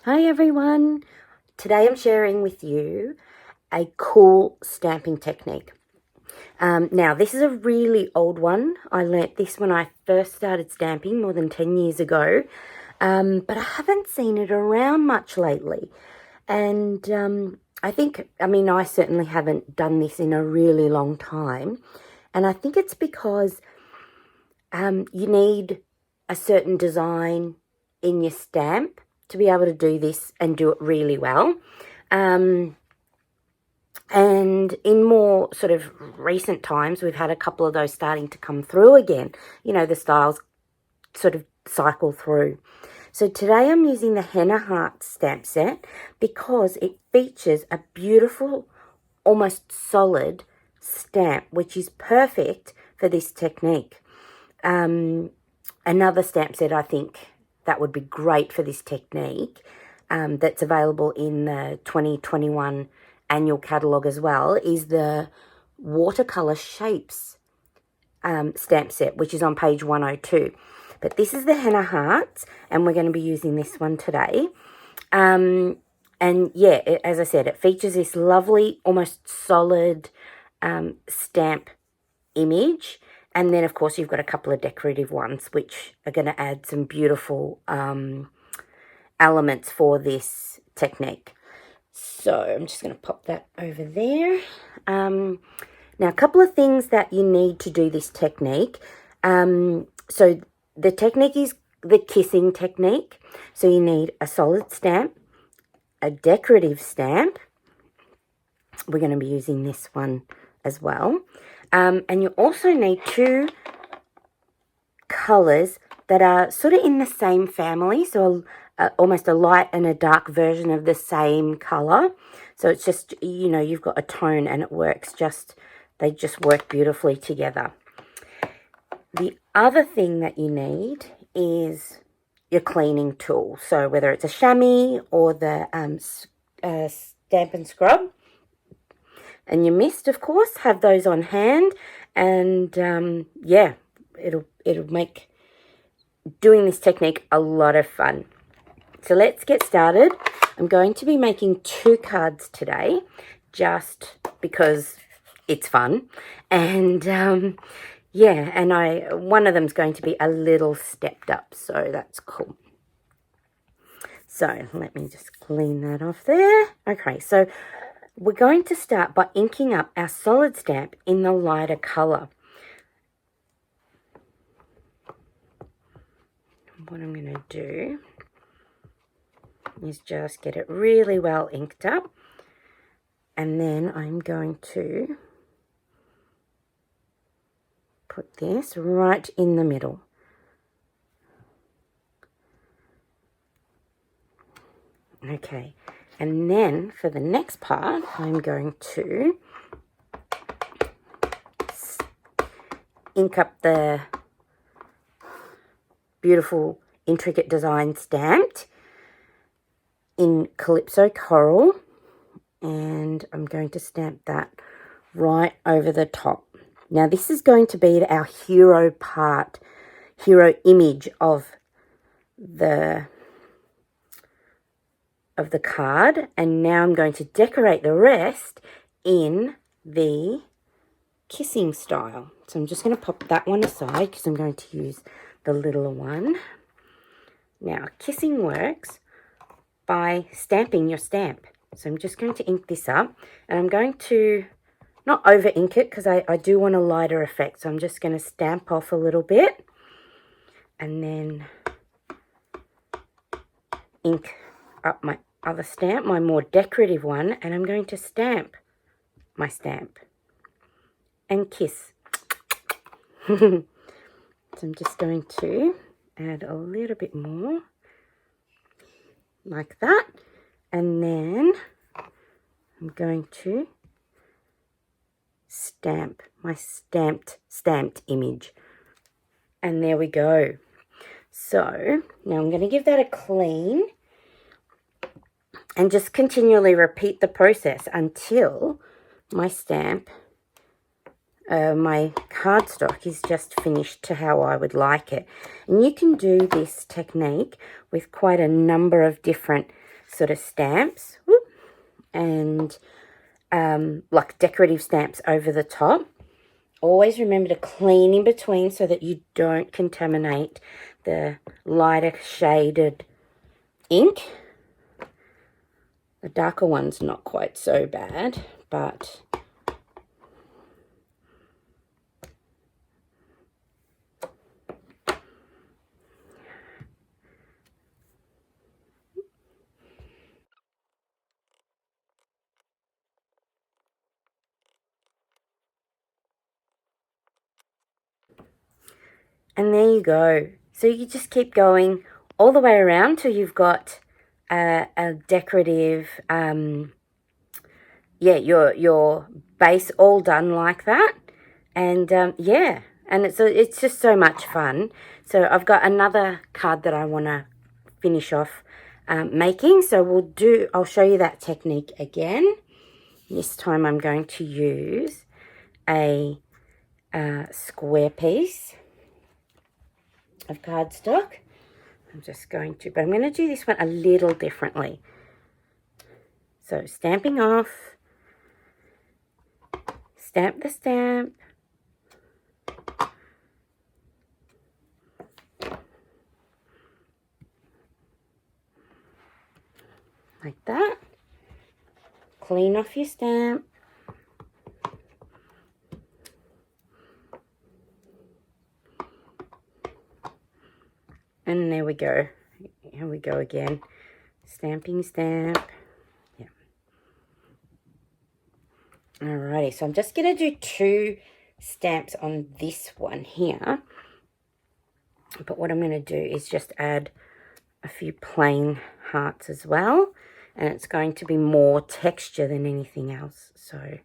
Hi everyone! Today I'm sharing with you a cool stamping technique. Now this is a really old one. I learnt this when I first started stamping more than 10 years ago, but I haven't seen it around much lately. And I certainly haven't done this in a really long time. And I think it's because you need a certain design in your stamp to be able to do this and do it really well. And in more sort of recent times, we've had a couple of those starting to come through again. You know, the styles sort of cycle through. So today I'm using the Henna Hearts stamp set because it features a beautiful, almost solid stamp, which is perfect for this technique. Another stamp set I think that would be great for this technique, that's available in the 2021 annual catalogue as well, is the watercolour shapes stamp set, which is on page 102. But this is the Henna Hearts, and we're going to be using this one today. And yeah, as I said, it features this lovely, almost solid stamp image. And then, of course, you've got a couple of decorative ones, which are going to add some beautiful elements for this technique. So I'm just going to pop that over there. Now, a couple of things that you need to do this technique. So the technique is the kissing technique. So you need a solid stamp, a decorative stamp. We're going to be using this one as well. And you also need two colours that are sort of in the same family, so almost a light and a dark version of the same colour. So it's just, you know, you've got a tone and it works they just work beautifully together. The other thing that you need is your cleaning tool. So whether it's a chamois or the Stamp and Scrub. And your mist, of course, have those on hand. And yeah, it'll make doing this technique a lot of fun. So let's get started. I'm going to be making 2 cards today just because it's fun. And yeah, and one of them's going to be a little stepped up, so that's cool. So let me just clean that off there. Okay, so we're going to start by inking up our solid stamp in the lighter colour. What I'm going to do is just get it really well inked up, and then I'm going to put this right in the middle. Okay, and then for the next part, I'm going to ink up the beautiful intricate design stamped in Calypso Coral, and I'm going to stamp that right over the top. Now this is going to be our hero image of the card, and now I'm going to decorate the rest in the kissing style. So I'm just going to pop that one aside because I'm going to use the littler one. Now, kissing works by stamping your stamp. So I'm just going to ink this up, and I'm going to not over ink it because I do want a lighter effect. So I'm just going to stamp off a little bit and then ink up my other stamp, my more decorative one, and I'm going to stamp my stamp and kiss. So I'm just going to add a little bit more like that, and then I'm going to stamp my stamped image, and there we go. So now I'm going to give that a clean and just continually repeat the process until my stamp, my cardstock is just finished to how I would like it. And you can do this technique with quite a number of different sort of stamps. Whoop, and like decorative stamps over the top. Always remember to clean in between so that you don't contaminate the lighter shaded ink. The darker one's not quite so bad, but and there you go. So you just keep going all the way around till you've got a decorative, yeah, your base all done like that. And yeah, and it's just so much fun. So I've got another card that I want to finish off making. So I'll show you that technique again. This time I'm going to use a square piece of cardstock. I'm going to do this one a little differently. So stamping off, stamp the stamp, like that. Clean off your stamp. And there we go. Here we go again. Stamping stamp. Yeah. Alrighty, so I'm just going to do 2 stamps on this one here. But what I'm going to do is just add a few plain hearts as well. And it's going to be more texture than anything else. So,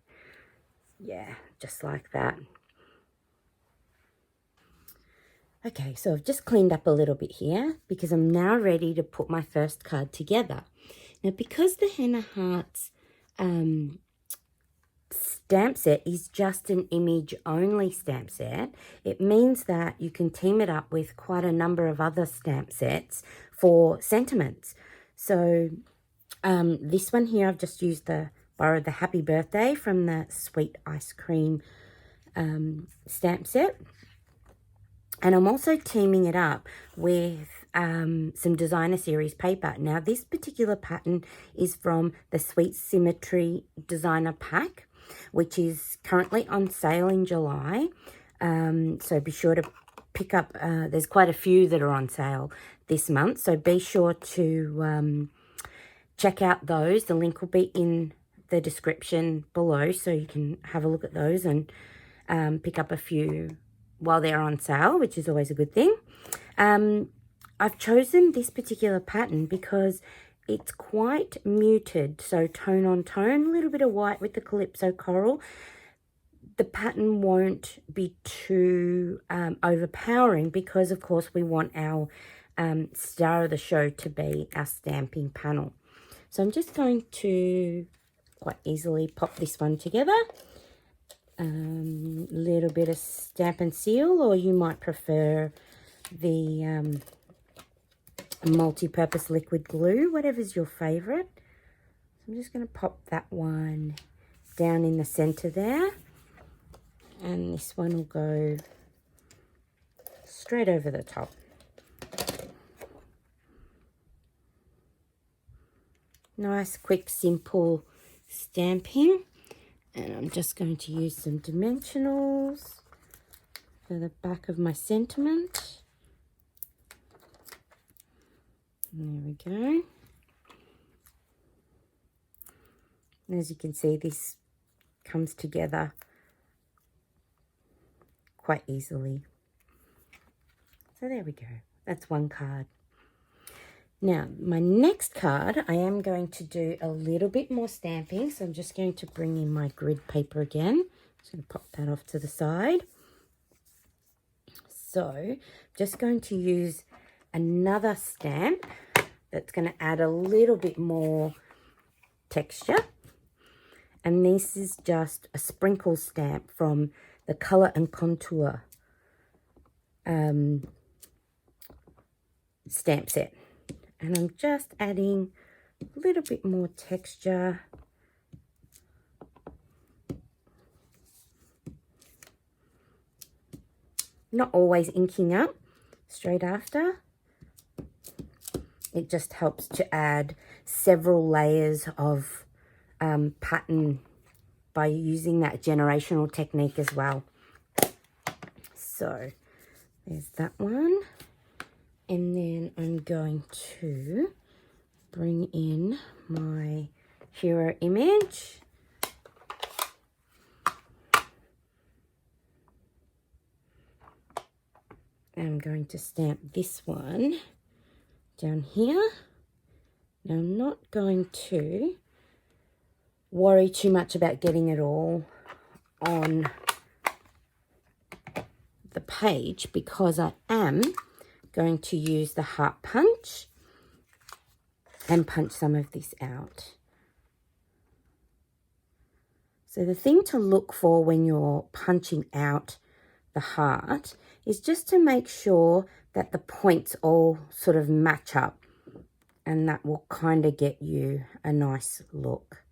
yeah, just like that. Okay, so I've just cleaned up a little bit here because I'm now ready to put my first card together. Now, because the Henna Hearts stamp set is just an image-only stamp set, it means that you can team it up with quite a number of other stamp sets for sentiments. So this one here, I've just borrowed the Happy Birthday from the Sweet Ice Cream stamp set. And I'm also teaming it up with some designer series paper. Now, this particular pattern is from the Sweet Symmetry designer pack, which is currently on sale in July. So be sure to pick up, there's quite a few that are on sale this month. So be sure to check out those. The link will be in the description below, so you can have a look at those and pick up a few while they're on sale, which is always a good thing. I've chosen this particular pattern because it's quite muted, so tone on tone, a little bit of white with the Calypso coral. The pattern won't be too overpowering because, of course, we want our star of the show to be our stamping panel. So I'm just going to quite easily pop this one together. Little bit of stamp and seal, or you might prefer the multi-purpose liquid glue, whatever's your favorite. So I'm just going to pop that one down in the center there, and this one will go straight over the top. Nice, quick, simple stamping. And I'm just going to use some dimensionals for the back of my sentiment. There we go. And as you can see, this comes together quite easily. So there we go. That's one card. Now, my next card, I am going to do a little bit more stamping. So I'm just going to bring in my grid paper again. Just going to pop that off to the side. So, just going to use another stamp that's going to add a little bit more texture. And this is just a sprinkle stamp from the Colour and Contour stamp set. And I'm just adding a little bit more texture. Not always inking up straight after. It just helps to add several layers of pattern by using that generational technique as well. So there's that one. And then I'm going to bring in my hero image. I'm going to stamp this one down here. Now I'm not going to worry too much about getting it all on the page because I am going to use the heart punch and punch some of this out. So the thing to look for when you're punching out the heart is just to make sure that the points all sort of match up, and that will kind of get you a nice look.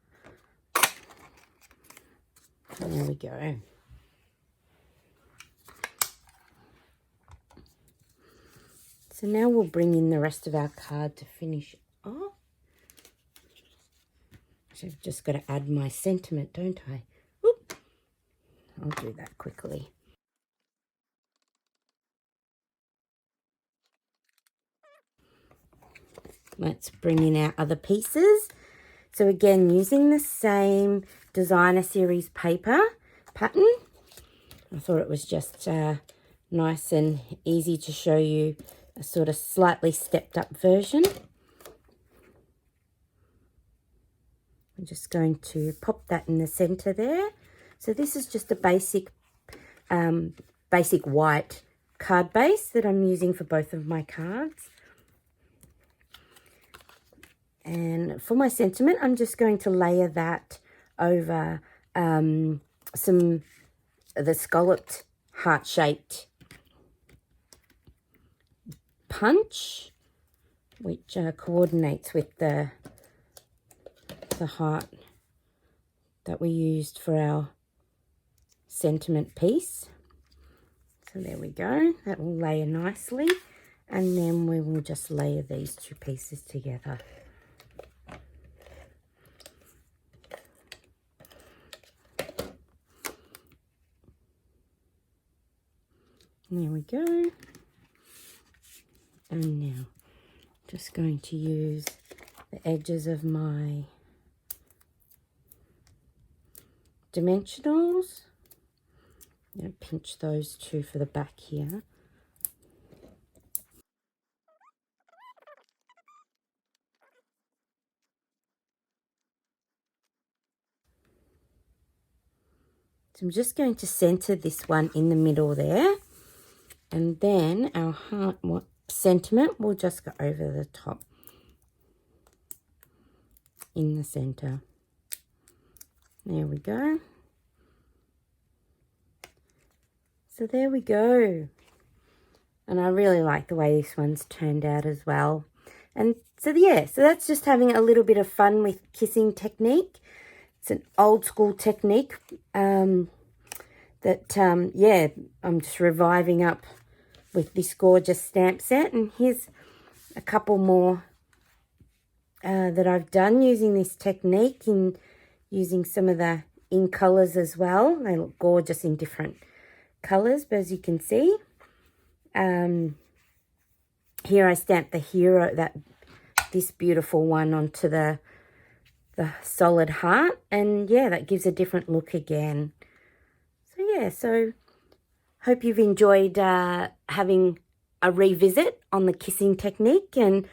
There we go. So now we'll bring in the rest of our card to finish off. So I've just got to add my sentiment, don't I? Whoop. I'll do that quickly. Let's bring in our other pieces. So again, using the same designer series paper pattern. I thought it was just nice and easy to show you a sort of slightly stepped up version. I'm just going to pop that in the center there. So this is just a basic white card base that I'm using for both of my cards. And for my sentiment, I'm just going to layer that over the scalloped heart-shaped punch, which coordinates with the heart that we used for our sentiment piece. So there we go. That will layer nicely. And then we will just layer these two pieces together. There we go. And now just going to use the edges of my dimensionals. I'm going to pinch those two for the back here. So I'm just going to center this one in the middle there. And then our heart sentiment will just go over the top in the center. There we go. So there we go. And I really like the way this one's turned out as well. And so yeah, so that's just having a little bit of fun with kissing technique. It's an old school technique yeah, I'm just reviving up with this gorgeous stamp set. And here's a couple more that I've done using this technique, and using some of the in colors as well. They look gorgeous in different colors, but as you can see, here I stamped the hero, this beautiful one, onto the solid heart, and yeah, that gives a different look again. So yeah, so hope you've enjoyed having a revisit on the kissing technique, and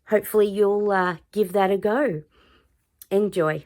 hopefully you'll give that a go. Enjoy.